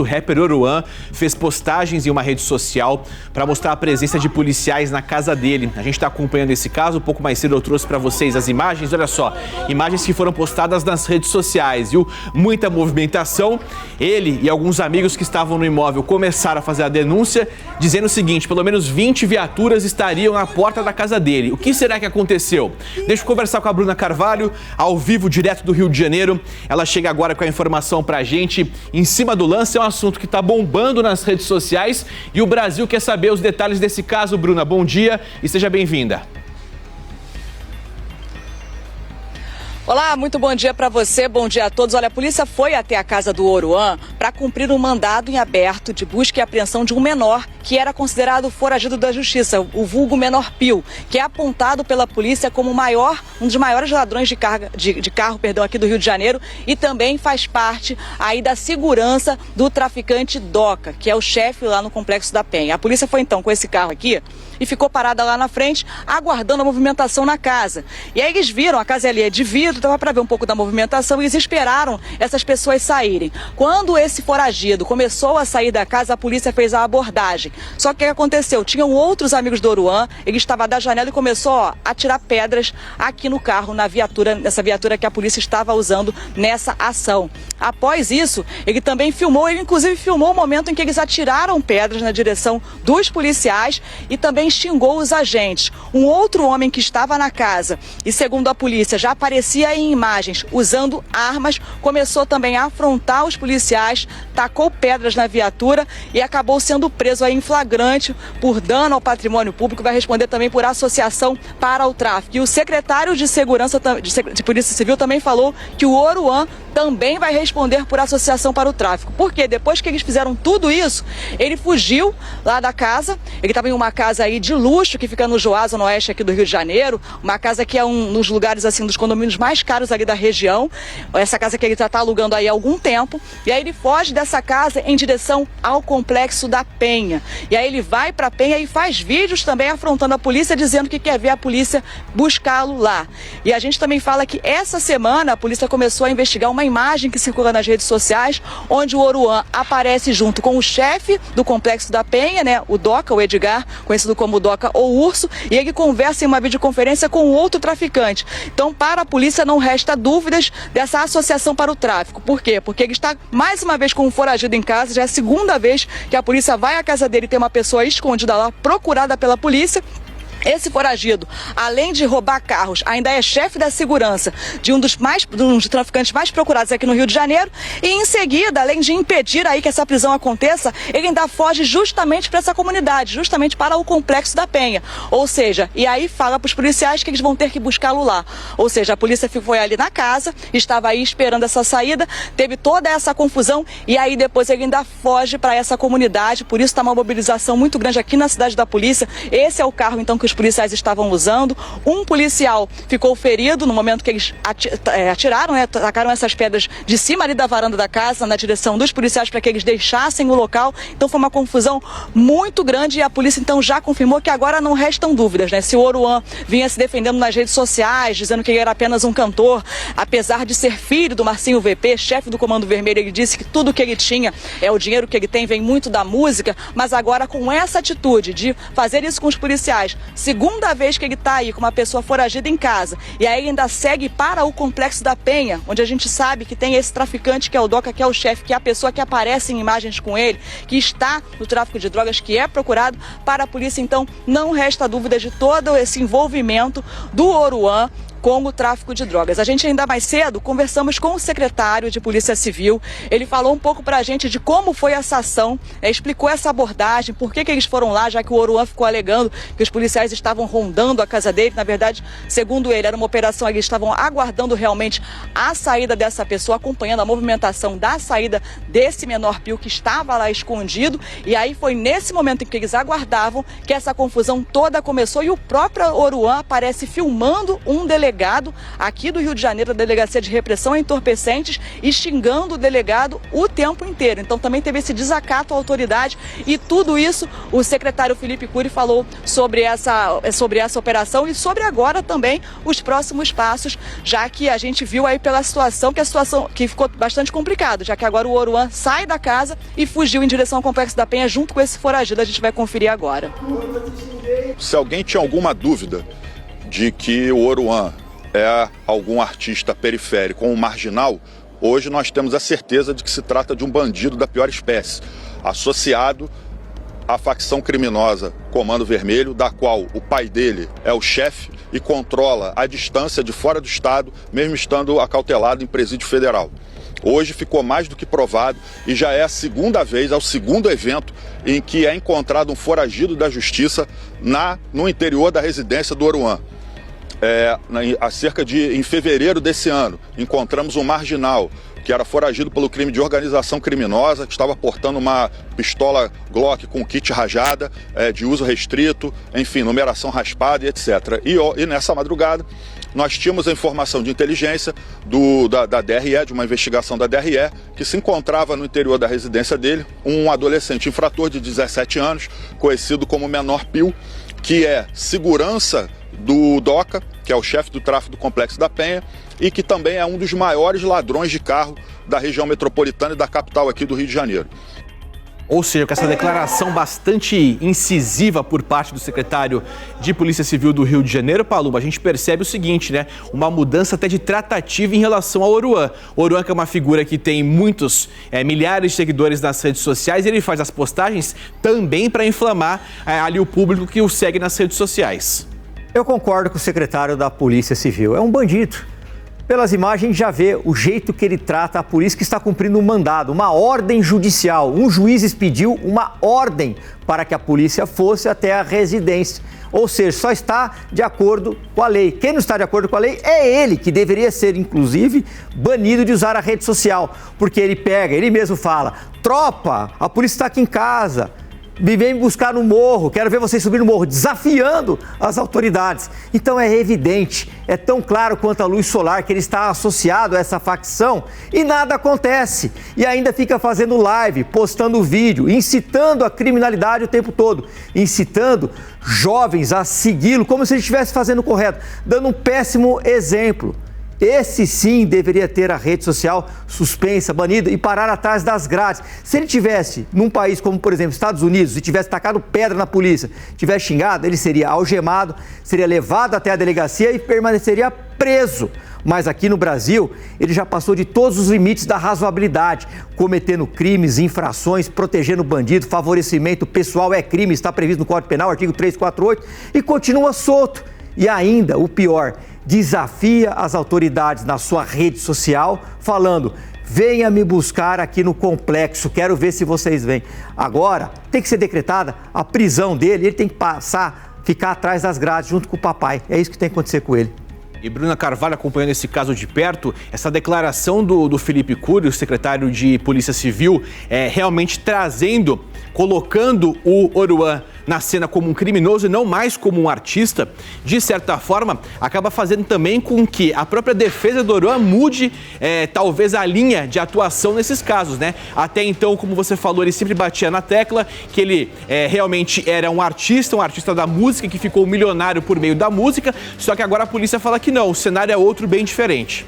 O rapper Oruan fez postagens em uma rede social para mostrar a presença de policiais na casa dele. A gente está acompanhando esse caso. Um pouco mais cedo eu trouxe para vocês as imagens. Olha só, imagens que foram postadas nas redes sociais, viu? Muita movimentação. Ele e alguns amigos que estavam no imóvel começaram a fazer a denúncia, dizendo o seguinte: pelo menos 20 viaturas estariam na porta da casa dele. O que será que aconteceu? Deixa eu conversar com a Bruna Carvalho, ao vivo, direto do Rio de Janeiro. Ela chega agora com a informação pra gente. Em cima do lance, é um assunto que está bombando nas redes sociais e o Brasil quer saber os detalhes desse caso. Bruna, bom dia e seja bem-vinda. Olá, muito bom dia para você, bom dia a todos. Olha, a polícia foi até a casa do Oruan para cumprir um mandado em aberto de busca e apreensão de um menor que era considerado foragido da justiça, o vulgo Menor Pio, que é apontado pela polícia como um dos maiores ladrões de carro aqui do Rio de Janeiro e também faz parte aí da segurança do traficante Doca, que é o chefe lá no Complexo da Penha. A polícia foi então com esse carro aqui e ficou parada lá na frente, aguardando a movimentação na casa. E aí eles viram, a casa ali é de vidro, dava para ver um pouco da movimentação, e eles esperaram essas pessoas saírem. Quando esse foragido começou a sair da casa, a polícia fez a abordagem. Só que o que aconteceu? Tinham outros amigos do Oruan, ele estava da janela e começou a tirar pedras aqui no carro, nessa viatura que a polícia estava usando nessa ação. Após isso, ele também filmou, ele inclusive filmou o momento em que eles atiraram pedras na direção dos policiais e também xingou os agentes. Um outro homem que estava na casa e, segundo a polícia, já aparecia em imagens usando armas, começou também a afrontar os policiais, tacou pedras na viatura e acabou sendo preso aí em flagrante por dano ao patrimônio público. Vai responder também por associação para o tráfico. E o secretário de Segurança de Polícia Civil também falou que o Oruan também vai responder por associação para o tráfico. Porque depois que eles fizeram tudo isso, ele fugiu lá da casa. Ele estava em uma casa aí de luxo que fica no Joá, Zona Oeste aqui do Rio de Janeiro, uma casa que é um dos lugares assim dos condomínios mais caros ali da região. Essa casa que ele está alugando aí há algum tempo. E aí ele foge dessa casa em direção ao Complexo da Penha. E aí ele vai para a Penha e faz vídeos também afrontando a polícia, dizendo que quer ver a polícia buscá-lo lá. E a gente também fala que essa semana a polícia começou a investigar uma imagem que circula nas redes sociais, onde o Oruan aparece junto com o chefe do Complexo da Penha, né, o Doca, o Edgar, conhecido como Doca ou Urso, e ele conversa em uma videoconferência com outro traficante. Então, para a polícia não resta dúvidas dessa associação para o tráfico. Por quê? Porque ele está mais uma vez com um foragido em casa, já é a segunda vez que a polícia vai à casa dele e tem uma pessoa escondida lá, procurada pela polícia. Esse foragido, além de roubar carros, ainda é chefe da segurança de um dos traficantes mais procurados aqui no Rio de Janeiro. E em seguida, além de impedir aí que essa prisão aconteça, ele ainda foge justamente para essa comunidade, justamente para o Complexo da Penha. Ou seja, e aí fala para os policiais que eles vão ter que buscá-lo lá. Ou seja, a polícia foi ali na casa, estava aí esperando essa saída, teve toda essa confusão e aí depois ele ainda foge para essa comunidade. Por isso está uma mobilização muito grande aqui na cidade da polícia. Esse é o carro então que os policiais estavam usando. Um policial ficou ferido no momento que eles atiraram, né, atacaram essas pedras de cima ali da varanda da casa, na direção dos policiais para que eles deixassem o local. Então foi uma confusão muito grande e a polícia então já confirmou que agora não restam dúvidas, né? Se o Oruan vinha se defendendo nas redes sociais, dizendo que ele era apenas um cantor, apesar de ser filho do Marcinho VP, chefe do Comando Vermelho, ele disse que tudo que ele tinha, o dinheiro que ele tem, vem muito da música, mas agora com essa atitude de fazer isso com os policiais, segunda vez que ele está aí com uma pessoa foragida em casa, e aí ainda segue para o Complexo da Penha, onde a gente sabe que tem esse traficante que é o Doca, que é o chefe, que é a pessoa que aparece em imagens com ele, que está no tráfico de drogas, que é procurado. Para a polícia, então, não resta dúvida de todo esse envolvimento do Oruan com o tráfico de drogas. A gente ainda mais cedo conversamos com o secretário de Polícia Civil. Ele falou um pouco pra gente de como foi essa ação, explicou essa abordagem, por que eles foram lá, já que o Oruan ficou alegando que os policiais estavam rondando a casa dele. Na verdade, segundo ele, era uma operação, eles estavam aguardando realmente a saída dessa pessoa, acompanhando a movimentação da saída desse Menor Pio que estava lá escondido. E aí foi nesse momento em que eles aguardavam que essa confusão toda começou e o próprio Oruan aparece filmando um delegado delegado aqui do Rio de Janeiro, da Delegacia de Repressão a Entorpecentes, e xingando o delegado o tempo inteiro. Então também teve esse desacato à autoridade e tudo isso o secretário Felipe Cury falou sobre essa operação e sobre agora também os próximos passos, já que a gente viu aí pela situação que ficou bastante complicado, já que agora o Oruan sai da casa e fugiu em direção ao Complexo da Penha junto com esse foragido. A gente vai conferir agora. Se alguém tinha alguma dúvida de que o Oruan é algum artista periférico ou um marginal, hoje nós temos a certeza de que se trata de um bandido da pior espécie, associado à facção criminosa Comando Vermelho, da qual o pai dele é o chefe e controla à distância de fora do estado, mesmo estando acautelado em presídio federal. Hoje ficou mais do que provado e já é a segunda vez, é o segundo evento em que é encontrado um foragido da justiça no interior da residência do Oruan. Em fevereiro desse ano, encontramos um marginal que era foragido pelo crime de organização criminosa, que estava portando uma pistola Glock com kit rajada, de uso restrito, enfim, numeração raspada e etc. E nessa madrugada, nós tínhamos a informação de inteligência da DRE, de uma investigação da DRE, que se encontrava no interior da residência dele um adolescente infrator de 17 anos, conhecido como Menor Pio, que é segurança do DOCA, que é o chefe do tráfico do Complexo da Penha, e que também é um dos maiores ladrões de carro da região metropolitana e da capital aqui do Rio de Janeiro. Ou seja, com essa declaração bastante incisiva por parte do secretário de Polícia Civil do Rio de Janeiro, Palumbo, a gente percebe o seguinte, né? Uma mudança até de tratativa em relação ao Oruan. O Oruan, que é uma figura que tem milhares de seguidores nas redes sociais, ele faz as postagens também para inflamar ali o público que o segue nas redes sociais. Eu concordo com o secretário da Polícia Civil. É um bandido. Pelas imagens já vê o jeito que ele trata a polícia que está cumprindo um mandado, uma ordem judicial. Um juiz expediu uma ordem para que a polícia fosse até a residência. Ou seja, só está de acordo com a lei. Quem não está de acordo com a lei é ele, que deveria ser, inclusive, banido de usar a rede social. Porque ele mesmo fala, tropa, a polícia está aqui em casa. Me vem buscar no morro, quero ver vocês subir no morro, desafiando as autoridades. Então é evidente, é tão claro quanto a luz solar que ele está associado a essa facção e nada acontece. E ainda fica fazendo live, postando vídeo, incitando a criminalidade o tempo todo, incitando jovens a segui-lo como se ele estivesse fazendo o correto, dando um péssimo exemplo. Esse sim deveria ter a rede social suspensa, banida e parar atrás das grades. Se ele tivesse num país como, por exemplo, Estados Unidos, e tivesse tacado pedra na polícia, tivesse xingado, ele seria algemado, seria levado até a delegacia e permaneceria preso. Mas aqui no Brasil, ele já passou de todos os limites da razoabilidade, cometendo crimes, infrações, protegendo o bandido, favorecimento pessoal é crime, está previsto no Código Penal, artigo 348, e continua solto. E ainda, o pior, desafia as autoridades na sua rede social, falando, venha me buscar aqui no complexo, quero ver se vocês vêm. Agora, tem que ser decretada a prisão dele, ele tem que ficar atrás das grades junto com o papai. É isso que tem que acontecer com ele. E Bruna Carvalho acompanhando esse caso de perto, essa declaração do Felipe Cury, o secretário de Polícia Civil, realmente colocando o Oruan na cena como um criminoso e não mais como um artista, de certa forma, acaba fazendo também com que a própria defesa do Oruan mude talvez a linha de atuação nesses casos, né? Até então, como você falou, ele sempre batia na tecla que ele realmente era um artista da música, que ficou milionário por meio da música, só que agora a polícia fala que não, o cenário é outro, bem diferente.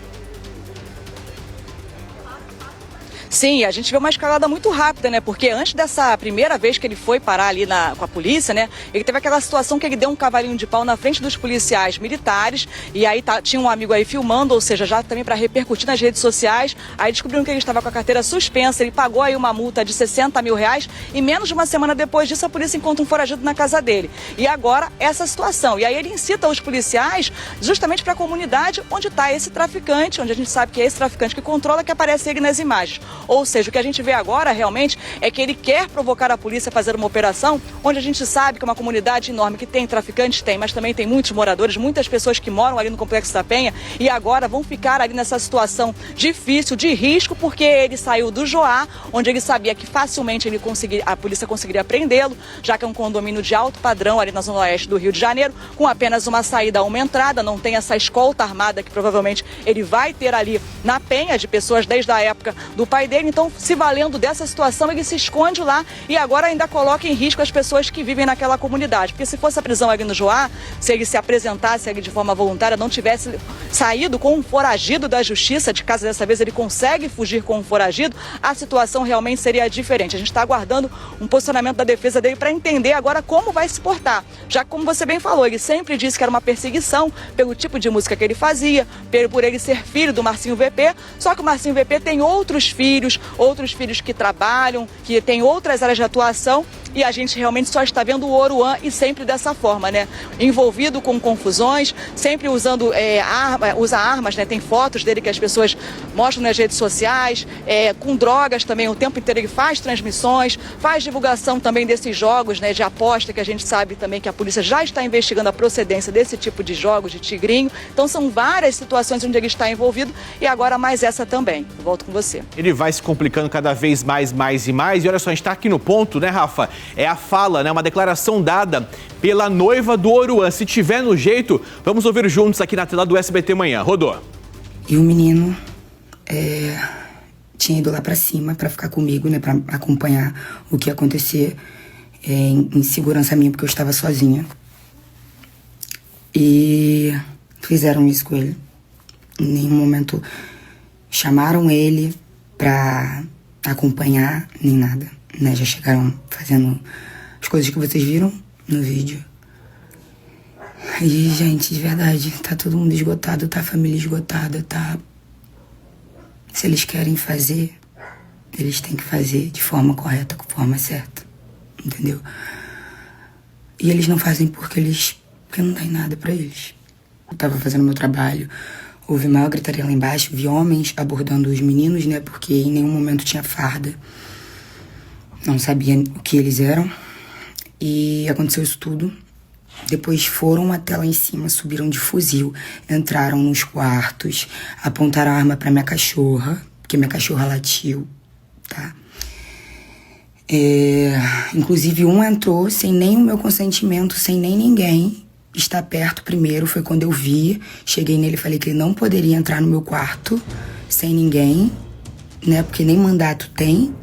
Sim, a gente vê uma escalada muito rápida, né? Porque antes dessa primeira vez que ele foi parar ali com a polícia, né? Ele teve aquela situação que ele deu um cavalinho de pau na frente dos policiais militares e aí tinha um amigo aí filmando, ou seja, já também para repercutir nas redes sociais. Aí descobriram que ele estava com a carteira suspensa, ele pagou aí uma multa de R$60 mil e menos de uma semana depois disso a polícia encontra um foragido na casa dele. E agora essa situação. E aí ele incita os policiais justamente para a comunidade onde está esse traficante, onde a gente sabe que é esse traficante que controla, que aparece ele nas imagens. Ou seja, o que a gente vê agora realmente é que ele quer provocar a polícia a fazer uma operação onde a gente sabe que é uma comunidade enorme, que tem traficantes, mas também tem muitos moradores, muitas pessoas que moram ali no Complexo da Penha e agora vão ficar ali nessa situação difícil, de risco, porque ele saiu do Joá, onde ele sabia que facilmente a polícia conseguiria prendê-lo, já que é um condomínio de alto padrão ali na zona oeste do Rio de Janeiro, com apenas uma saída a uma entrada, não tem essa escolta armada que provavelmente ele vai ter ali na Penha, de pessoas desde a época do pai dele. Então, se valendo dessa situação, ele se esconde lá e agora ainda coloca em risco as pessoas que vivem naquela comunidade. Porque se fosse a prisão ali no Joá, se ele se apresentasse ali de forma voluntária, não tivesse saído com um foragido da justiça, de caso dessa vez ele consegue fugir com um foragido, a situação realmente seria diferente. A gente está aguardando um posicionamento da defesa dele para entender agora como vai se portar. Já que, como você bem falou, ele sempre disse que era uma perseguição pelo tipo de música que ele fazia, por ele ser filho do Marcinho VP, só que o Marcinho VP tem outros filhos que trabalham, que tem outras áreas de atuação, e a gente realmente só está vendo o Oruan e sempre dessa forma, né? Envolvido com confusões, sempre usando usa armas, né? Tem fotos dele que as pessoas mostram nas redes sociais, com drogas também, o tempo inteiro ele faz transmissões, faz divulgação também desses jogos, né, de aposta, que a gente sabe também que a polícia já está investigando a procedência desse tipo de jogos, de tigrinho. Então são várias situações onde ele está envolvido e agora mais essa também. Eu volto com você. Ele vai se complicando cada vez mais e mais. E olha só, a gente está aqui no ponto, né, Rafa? É a fala, né, uma declaração dada pela noiva do Oruan. Se tiver no jeito, vamos ouvir juntos aqui na tela do SBT Manhã. Rodou. E o menino tinha ido lá pra cima pra ficar comigo, né, pra acompanhar o que ia acontecer, em segurança minha, porque eu estava sozinha. E fizeram isso com ele. Em nenhum momento chamaram ele pra acompanhar, nem nada, né? Já chegaram fazendo as coisas que vocês viram no vídeo. E, gente, de verdade, tá todo mundo esgotado, tá a família esgotada, tá... Se eles querem fazer, eles têm que fazer de forma correta, com forma certa, entendeu? E eles não fazem porque não tem nada pra eles. Eu tava fazendo meu trabalho, houve maior gritaria lá embaixo, vi homens abordando os meninos, né, porque em nenhum momento tinha farda. Não sabia o que eles eram. E aconteceu isso tudo. Depois foram até lá em cima, subiram de fuzil, entraram nos quartos, apontaram a arma pra minha cachorra, porque minha cachorra latiu, tá? Inclusive um entrou sem nem o meu consentimento, sem nem ninguém estar perto primeiro. Foi quando eu vi, cheguei nele e falei que ele não poderia entrar no meu quarto sem ninguém, né? Porque nem mandato tem.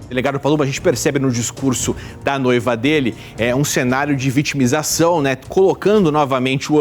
Delegado Palumbo, a gente percebe no discurso da noiva dele um cenário de vitimização, né? Colocando novamente o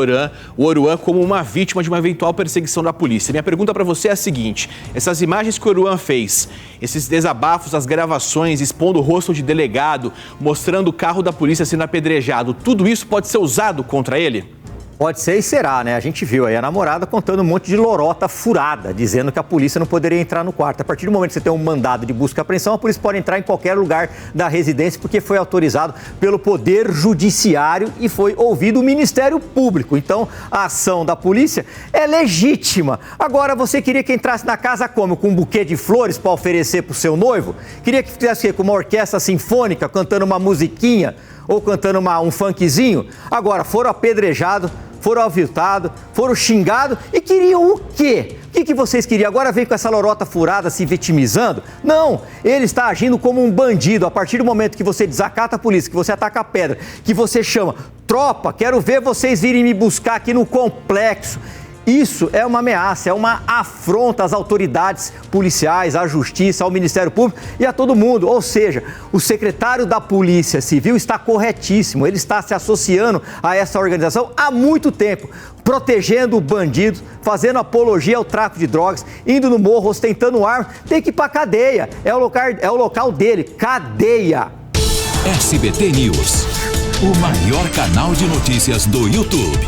Oruan como uma vítima de uma eventual perseguição da polícia. Minha pergunta para você é a seguinte: essas imagens que o Oruan fez, esses desabafos, as gravações, expondo o rosto de delegado, mostrando o carro da polícia sendo apedrejado, tudo isso pode ser usado contra ele? Pode ser e será, né? A gente viu aí a namorada contando um monte de lorota furada, dizendo que a polícia não poderia entrar no quarto. A partir do momento que você tem um mandado de busca e apreensão, a polícia pode entrar em qualquer lugar da residência, porque foi autorizado pelo Poder Judiciário e foi ouvido o Ministério Público. Então, a ação da polícia é legítima. Agora, você queria que entrasse na casa como? Com um buquê de flores para oferecer para o seu noivo? Queria que fizesse o quê? Com uma orquestra sinfônica, cantando uma musiquinha? Ou cantando um funkzinho? Agora, foram apedrejados, foram aviltados, foram xingados e queriam o quê? O que vocês queriam? Agora vem com essa lorota furada se vitimizando? Não, ele está agindo como um bandido. A partir do momento que você desacata a polícia, que você ataca a pedra, que você chama, tropa, quero ver vocês virem me buscar aqui no complexo. Isso é uma ameaça, é uma afronta às autoridades policiais, à justiça, ao Ministério Público e a todo mundo. Ou seja, o secretário da Polícia Civil está corretíssimo, ele está se associando a essa organização há muito tempo, protegendo o bandido, fazendo apologia ao tráfico de drogas, indo no morro, ostentando arma, tem que ir pra cadeia, é o local dele, cadeia. SBT News, o maior canal de notícias do YouTube.